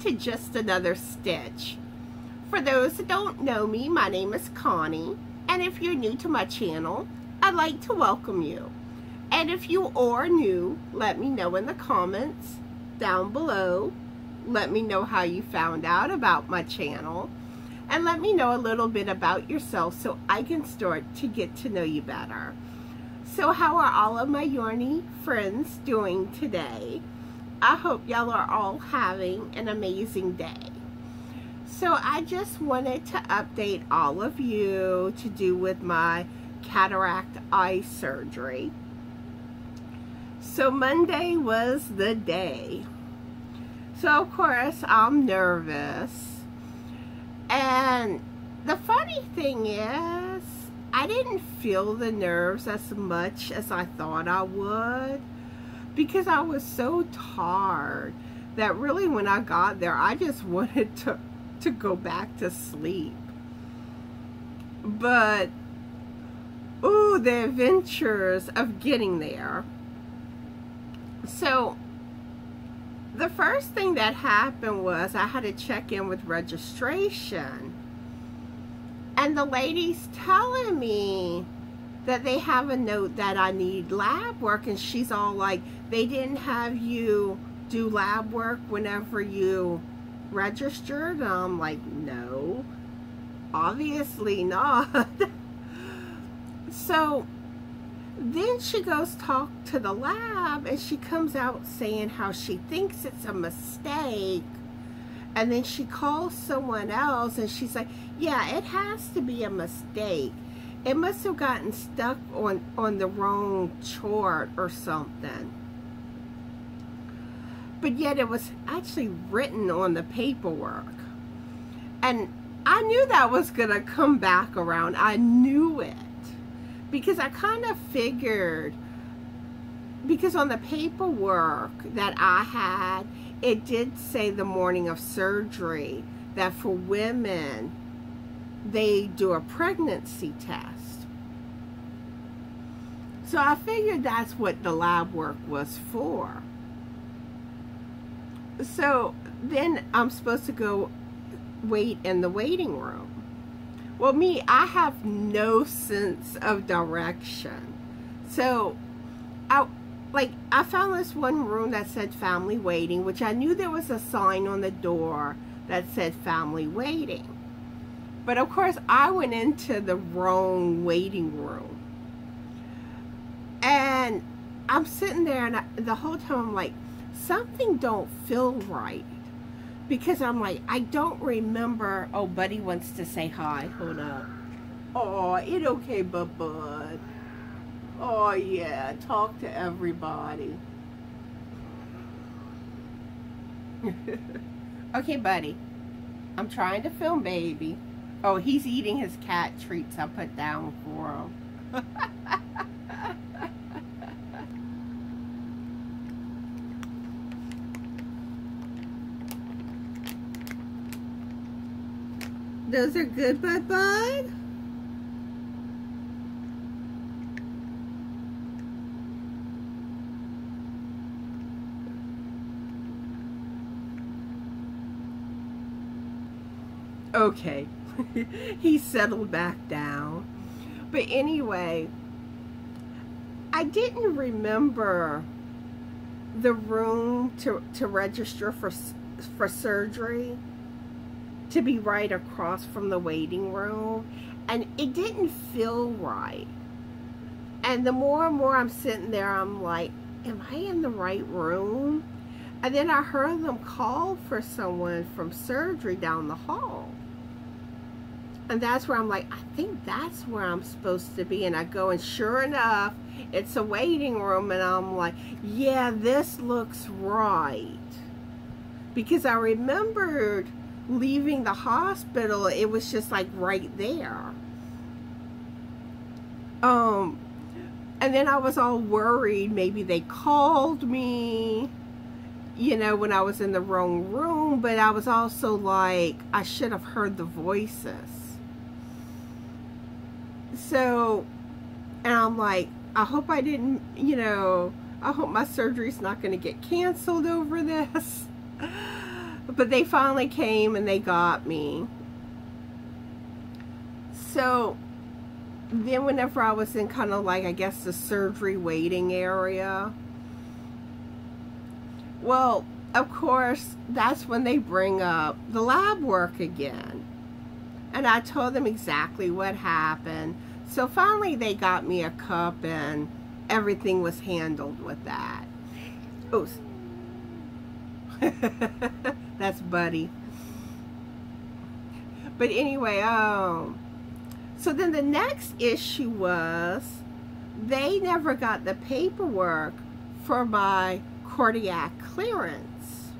to Just Another Stitch. For those that don't know me, my name is Connie, and if you're new to my channel, I'd like to welcome you. And if you are new, let me know in the comments down below. Let me know how you found out about my channel, and let me know a little bit about yourself so I can start to get to know you better. So how are all of my yarny friends doing today? I hope y'all are all having an amazing day. So I just wanted to update all of you to do with my cataract eye surgery. So Monday was the day. So of course I'm nervous. And the funny thing is, I didn't feel the nerves as much as I thought I would, because I was so tired that really when I got there, I just wanted to go back to sleep. But, ooh, the adventures of getting there. So, the first thing that happened was I had to check in with registration. And the lady's telling me that they have a note that I need lab work, and she's all like, they didn't have you do lab work whenever you registered? And I'm like, no, obviously not. So then she goes talk to the lab, and she comes out saying how she thinks it's a mistake. And then she calls someone else, and she's like, yeah, it has to be a mistake. It must have gotten stuck on the wrong chart or something. But yet it was actually written on the paperwork. And I knew that was going to come back around. I knew it. Because I kind of figured, because on the paperwork that I had, it did say the morning of surgery that for women, they do a pregnancy test. So I figured that's what the lab work was for. So then I'm supposed to go wait in the waiting room. Well, me, I have no sense of direction. So I found this one room that said family waiting, which I knew there was a sign on the door that said family waiting. But of course, I went into the wrong waiting room. And I'm sitting there, and the whole time I'm like, something don't feel right. Because I'm like, I don't remember. Oh, Buddy wants to say hi. Hold up. Oh, it okay, bud. Oh, yeah. Talk to everybody. Okay, Buddy. I'm trying to film, baby. Oh, he's eating his cat treats I put down for him. Those are good, bud. Okay. He settled back down. But anyway, I didn't remember the room to register for surgery to be right across from the waiting room, and it didn't feel right. And the more and more I'm sitting there, I'm like, am I in the right room? And then I heard them call for someone from surgery down the hall. And that's where I'm like, I think that's where I'm supposed to be. And I go, and sure enough, it's a waiting room. And I'm like, yeah, this looks right. Because I remembered leaving the hospital, it was just like right there. And then I was all worried. Maybe they called me, you know, when I was in the wrong room. But I was also like, I should have heard the voices. So, and I'm like, I hope I didn't, you know, I hope my surgery's not going to get canceled over this. But they finally came and they got me. So then whenever I was in kind of like, I guess, the surgery waiting area, well, of course, that's when they bring up the lab work again. And I told them exactly what happened. So finally they got me a cup and everything was handled with that. Oh, that's Buddy. But anyway, so then the next issue was they never got the paperwork for my cardiac clearance.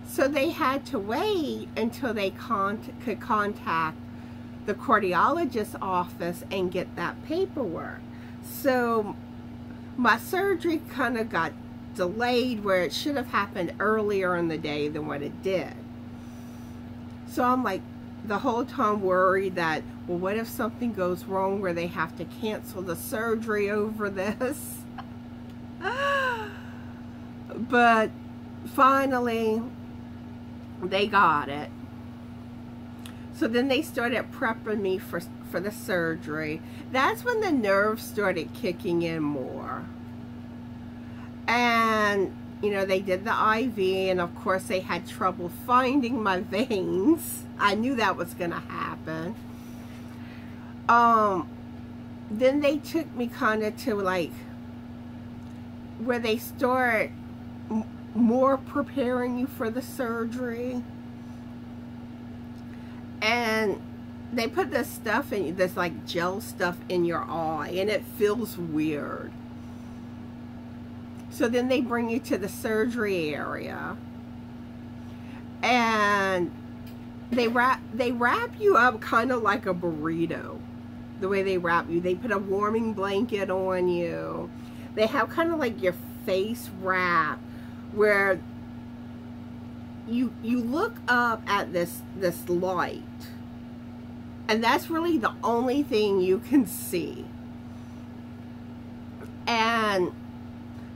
So they had to wait until they could contact the cardiologist's office and get that paperwork. So my surgery kind of got delayed where it should have happened earlier in the day than what it did. So I'm like the whole time worried that, well, what if something goes wrong where they have to cancel the surgery over this? But finally they got it. So then they started prepping me for the surgery. That's when the nerves started kicking in more. And, you know, they did the IV, and of course they had trouble finding my veins. I knew that was going to happen. Then they took me kind of to like where they start more preparing you for the surgery. And they put this stuff in, this like gel stuff in your eye, and it feels weird. So then they bring you to the surgery area, and they wrap you up kind of like a burrito. The way they wrap you, they put a warming blanket on you. They have kind of like your face wrap, where you look up at this light, and that's really the only thing you can see. And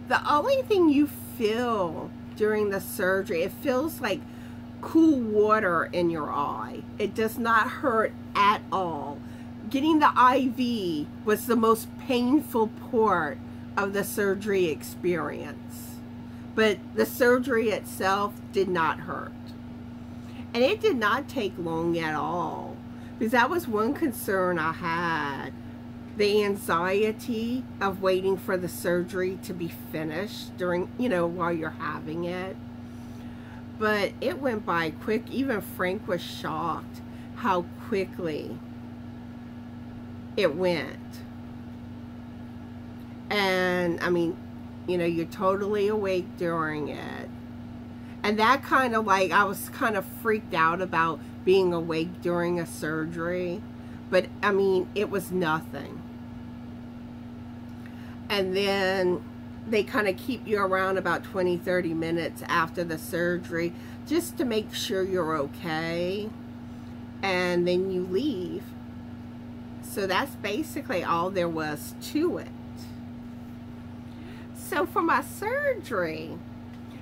the only thing you feel during the surgery, it feels like cool water in your eye. It does not hurt at all. Getting the IV was the most painful part of the surgery experience. But the surgery itself did not hurt. And it did not take long at all. Because that was one concern I had. The anxiety of waiting for the surgery to be finished during, you know, while you're having it. But it went by quick. Even Frank was shocked how quickly it went. And I mean, you know, you're totally awake during it. And that kind of like, I was kind of freaked out about being awake during a surgery. But I mean, it was nothing. And then they kind of keep you around about 20-30 minutes after the surgery just to make sure you're okay. And then you leave. So that's basically all there was to it. So for my surgery,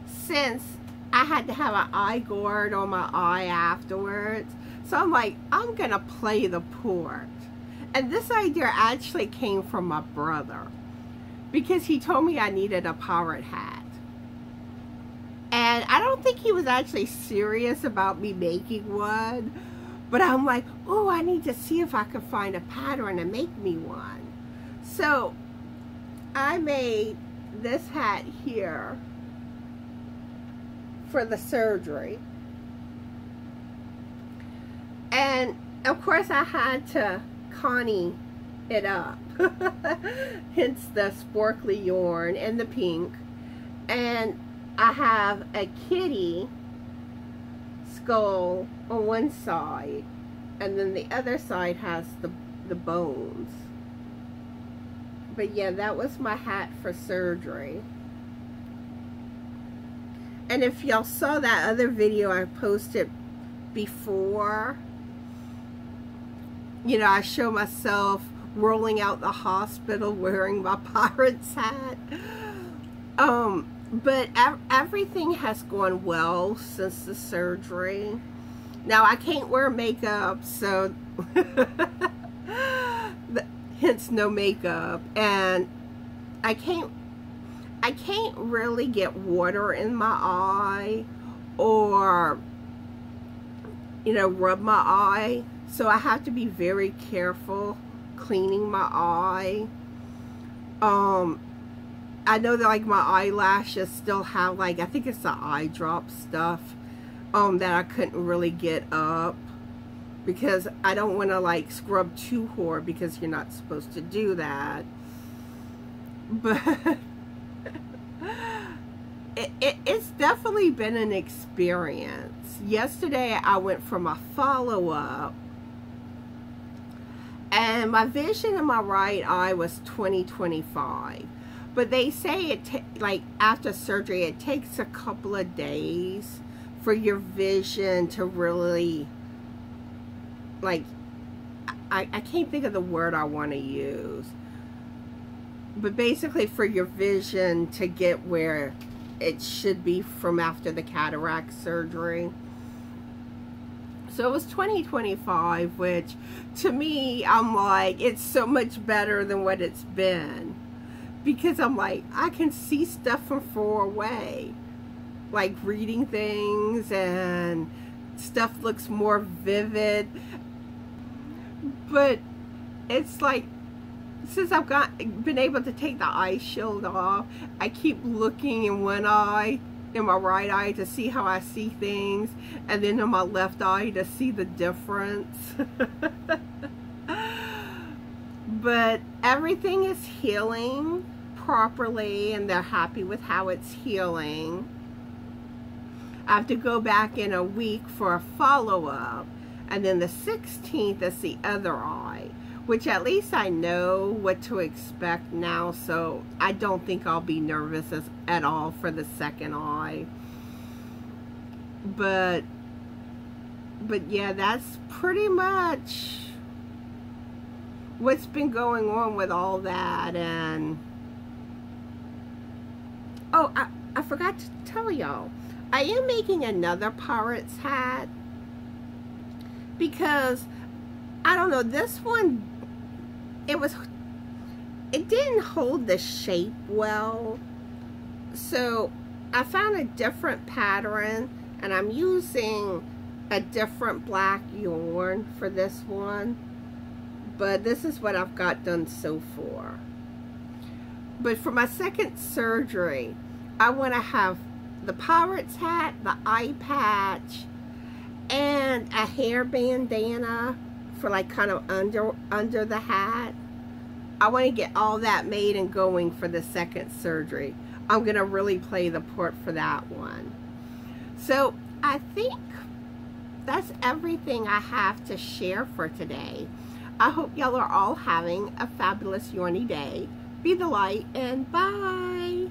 since I had to have an eye guard on my eye afterwards, so I'm like, I'm gonna play the part. And this idea actually came from my brother, because he told me I needed a pirate hat. And I don't think he was actually serious about me making one, but I'm like, oh, I need to see if I can find a pattern and make me one. So I made this hat here for the surgery. And of course I had to Connie it up. Hence the sparkly yarn and the pink. And I have a kitty skull on one side, and then the other side has the bones. But yeah, that was my hat for surgery. And if y'all saw that other video I posted before, you know, I show myself rolling out the hospital wearing my pirate's hat. But everything has gone well since the surgery. Now I can't wear makeup, so hence no makeup, and I can't really get water in my eye or, you know, rub my eye, so I have to be very careful cleaning my eye. I know that like my eyelashes still have like, I think it's the eye drop stuff that I couldn't really get up, because I don't want to like scrub too hard, because you're not supposed to do that. But it's definitely been an experience. Yesterday I went for my follow-up, and my vision in my right eye was 20/25. But they say like after surgery it takes a couple of days for your vision to really, like, I can't think of the word I want to use, but basically for your vision to get where it should be from after the cataract surgery. So it was 20/25, which to me, I'm like, it's so much better than what it's been, because I'm like, I can see stuff from far away, like reading things, and stuff looks more vivid. But it's like, since I've been able to take the eye shield off, I keep looking in one eye, in my right eye, to see how I see things, and then in my left eye to see the difference. But everything is healing properly, and they're happy with how it's healing. I have to go back in a week for a follow-up, and then the 16th is the other eye, which at least I know what to expect now, so I don't think I'll be nervous at all for the second eye. But yeah, that's pretty much what's been going on with all that. And oh, I forgot to tell y'all, I am making another pirate's hat, because I don't know, this one, it didn't hold the shape well, so I found a different pattern, and I'm using a different black yarn for this one. But this is what I've got done so far. But for my second surgery, I want to have the pirate's hat, the eye patch, and a hair bandana for like kind of under the hat. I want to get all that made and going for the second surgery. I'm going to really play the part for that one. So I think that's everything I have to share for today. I hope y'all are all having a fabulous yarny day. Be the light, and bye.